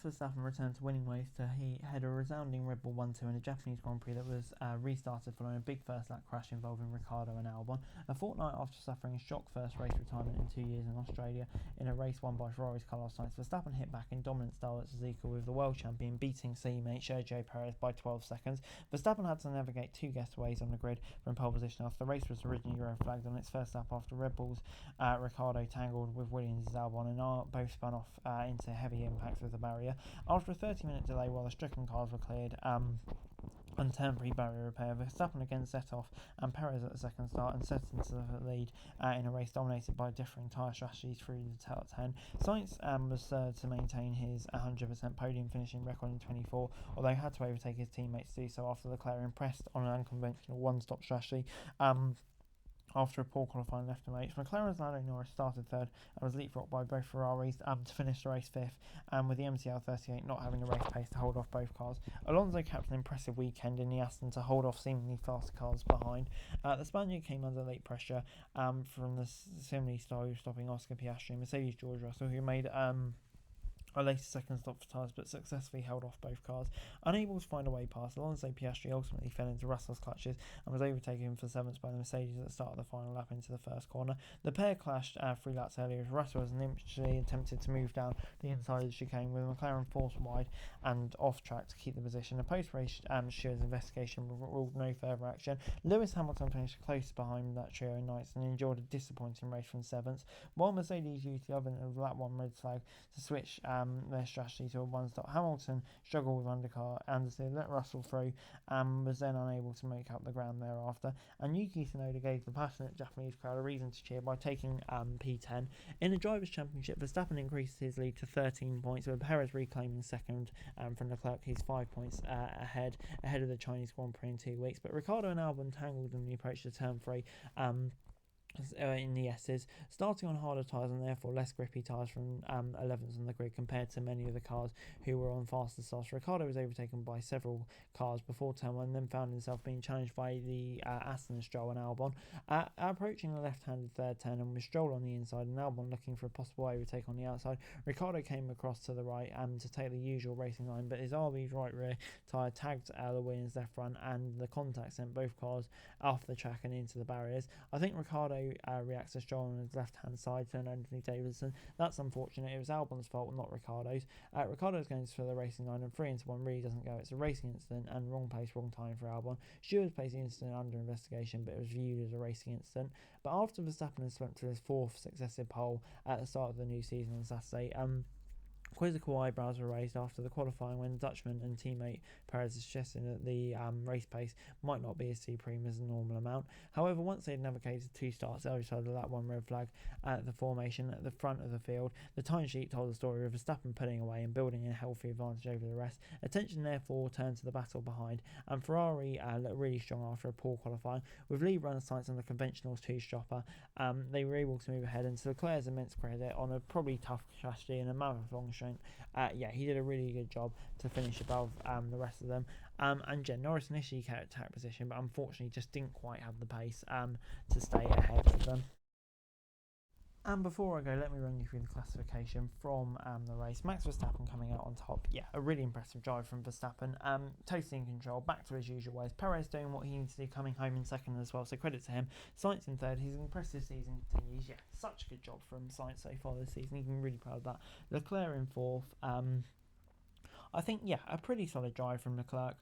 Verstappen returned to winning ways to he had a resounding Red Bull 1-2 in a Japanese Grand Prix that was restarted following a big first lap crash involving Ricciardo and Albon. A fortnight after suffering a shock first race retirement in 2 years in Australia in a race won by Ferrari's Carlos Sainz, Verstappen hit back in dominant style at Suzuka with the world champion beating teammate Sergio Perez by 12 seconds. Verstappen had to navigate two getaways on the grid from pole position after the race was originally red flagged on its first lap after Red Bull's Ricciardo tangled with Williams' Albon and both spun off into heavy impacts with the barrier. After a 30-minute delay while the stricken cars were cleared and temporary barrier repair, Verstappen again set off and Perez at the second start and set into the lead in a race dominated by differing tyre strategies through the top 10. Sainz was third to maintain his 100% podium finishing record in 24, although he had to overtake his teammates to do so after Leclerc impressed on an unconventional one-stop strategy. After a poor qualifying left and mates, McLaren's Lando Norris started third and was leapfrogged by both Ferraris to finish the race fifth, with the MCL38 not having the race pace to hold off both cars. Alonso capped an impressive weekend in the Aston to hold off seemingly faster cars behind. The Spaniard came under late pressure from the similarly stopping Oscar Piastri and Mercedes George Russell, who made a later second stop for tyres but successfully held off both cars. Unable to find a way past, Alonso Piastri ultimately fell into Russell's clutches and was overtaken for seventh by the Mercedes at the start of the final lap into the first corner. The pair clashed 3 laps earlier as Russell was initially attempted to move down the inside of the chicane with McLaren forced wide and off track to keep the position. A post-race Stewards investigation ruled no further action. Lewis Hamilton finished close behind that trio in ninth and endured a disappointing race from seventh, while Mercedes used the other lap 1 red flag to switch their strategy to a one-stop. Hamilton struggled with undercar Anderson, let Russell through and was then unable to make up the ground thereafter. And Yuki Tsunoda gave the passionate Japanese crowd a reason to cheer by taking P10. In the Drivers' Championship, Verstappen increased his lead to 13 points, with Perez reclaiming second from Leclerc. He's 5 points ahead of the Chinese Grand Prix in 2 weeks. But Ricciardo and Albon tangled in the approach to turn 3. In the S's, starting on harder tyres and therefore less grippy tyres from 11th on the grid compared to many of the cars who were on faster starts. Ricciardo was overtaken by several cars before turn 1 and then found himself being challenged by the Aston, Stroll and Albon. Approaching the left-handed third turn and with Stroll on the inside and Albon looking for a possible overtake on the outside, Ricciardo came across to the right to take the usual racing line, but his RB's right rear tyre tagged the Williams left front and the contact sent both cars off the track and into the barriers. I think Ricciardo reacts to Stroll on his left-hand side to Anthony Davidson. That's unfortunate. It was Albon's fault, not Ricciardo's. Ricciardo's going for the racing line and 3 into 1 really doesn't go. It's a racing incident and wrong pace, wrong time for Albon. Stewards placed the incident under investigation, but it was viewed as a racing incident. But after Verstappen had swept to his 4th successive pole at the start of the new season on Saturday, quizzical eyebrows were raised after the qualifying when Dutchman and teammate Perez suggested that the race pace might not be as supreme as the normal amount. However, once they had navigated 2 starts outside of that 1 red flag at the formation at the front of the field, the timesheet told the story of Verstappen putting away and building a healthy advantage over the rest. Attention therefore turned to the battle behind, and Ferrari looked really strong after a poor qualifying. With lead runner Sainz on the conventionals 2-stopper, they were able to move ahead, and to Leclerc's immense credit on a probably tough strategy and a marathon strength, he did a really good job to finish above the rest of them. And Norris initially kept attack position, but unfortunately just didn't quite have the pace to stay ahead of them. And before I go, let me run you through the classification from the race. Max Verstappen coming out on top. Yeah, a really impressive drive from Verstappen. Totally in control, back to his usual ways. Perez doing what he needs to do, coming home in second as well, so credit to him. Sainz in third. His impressive season continues. Yeah, such a good job from Sainz so far this season. He's been really proud of that. Leclerc in fourth. I think, a pretty solid drive from Leclerc.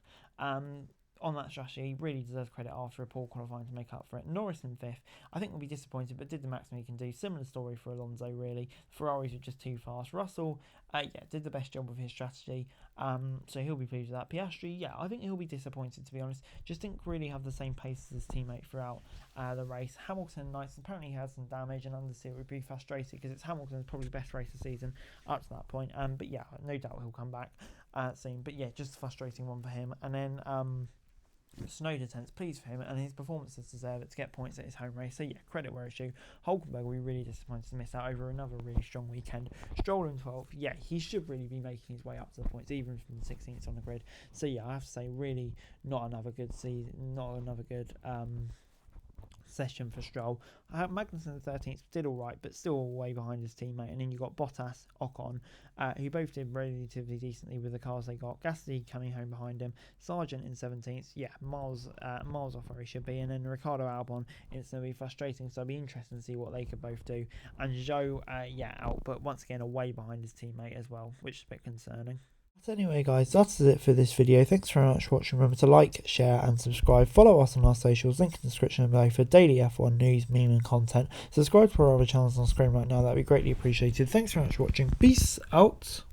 On that strategy, he really deserves credit after a poor qualifying to make up for it. Norris in fifth. I think will be disappointed, but did the maximum he can do. Similar story for Alonso, really. Ferraris were just too fast. Russell, did the best job with his strategy, so he'll be pleased with that. Piastri, I think he'll be disappointed, to be honest. Just didn't really have the same pace as his teammate throughout the race. Hamilton, nice. Apparently he had some damage, and Understeer would be frustrated because it's Hamilton's probably best race of the season up to that point. But no doubt he'll come back soon. But just a frustrating one for him. And then Tsunoda tenth, pleased for him, and his performances deserve it to get points at his home race. So credit where it's due. Hulkenberg will be really disappointed to miss out over another really strong weekend. Stroll in 12th, he should really be making his way up to the points, even from the 16th on the grid. So I have to say, really not another good season, not another good session for Stroll. Magnussen 13th did all right, but still way behind his teammate. And then you got Bottas, Ocon, who both did relatively decently with the cars they got. Gasly coming home behind him. Sargent in 17th, miles off where he should be. And then Ricardo Albon, it's going to be frustrating. So it'll be interesting to see what they could both do. And Zhou, out, but once again, way behind his teammate as well, which is a bit concerning. So anyway guys, that's it for this video. Thanks very much for watching. Remember to like, share and subscribe. Follow us on our socials, link in the description below for daily F1 news, meme and content. Subscribe to our other channels on screen right now, that'd be greatly appreciated. Thanks very much for watching. Peace out.